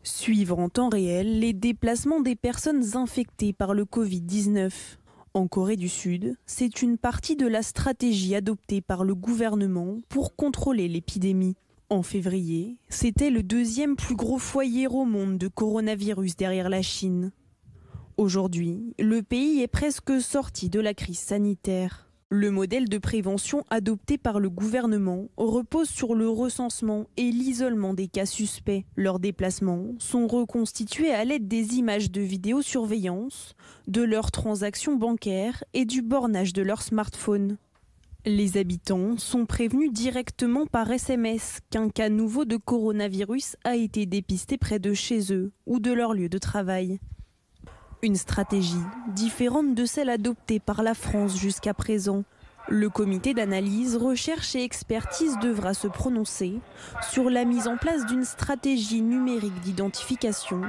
Suivre en temps réel les déplacements des personnes infectées par le Covid-19. En Corée du Sud, c'est une partie de la stratégie adoptée par le gouvernement pour contrôler l'épidémie. En février, c'était le deuxième plus gros foyer au monde de coronavirus derrière la Chine. Aujourd'hui, le pays est presque sorti de la crise sanitaire. Le modèle de prévention adopté par le gouvernement repose sur le recensement et l'isolement des cas suspects. Leurs déplacements sont reconstitués à l'aide des images de vidéosurveillance, de leurs transactions bancaires et du bornage de leur smartphone. Les habitants sont prévenus directement par SMS qu'un cas nouveau de coronavirus a été dépisté près de chez eux ou de leur lieu de travail. Une stratégie différente de celle adoptée par la France jusqu'à présent. Le comité d'analyse, recherche et expertise devra se prononcer sur la mise en place d'une stratégie numérique d'identification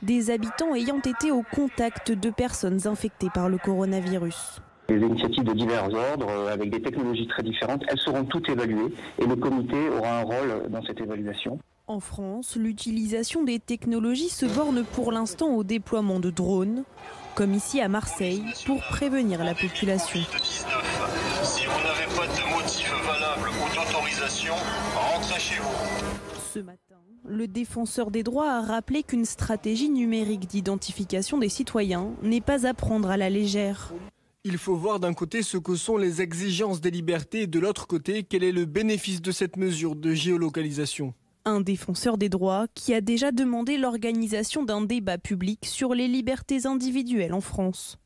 des habitants ayant été au contact de personnes infectées par le coronavirus. Des initiatives de divers ordres, avec des technologies très différentes, elles seront toutes évaluées et le comité aura un rôle dans cette évaluation. En France, l'utilisation des technologies se borne pour l'instant au déploiement de drones, comme ici à Marseille, pour prévenir la population. Si vous n'avez pas de motif valable ou d'autorisation, rentrez chez vous. Ce matin, le défenseur des droits a rappelé qu'une stratégie numérique d'identification des citoyens n'est pas à prendre à la légère. Il faut voir d'un côté ce que sont les exigences des libertés et de l'autre côté quel est le bénéfice de cette mesure de géolocalisation. Un défenseur des droits qui a déjà demandé l'organisation d'un débat public sur les libertés individuelles en France.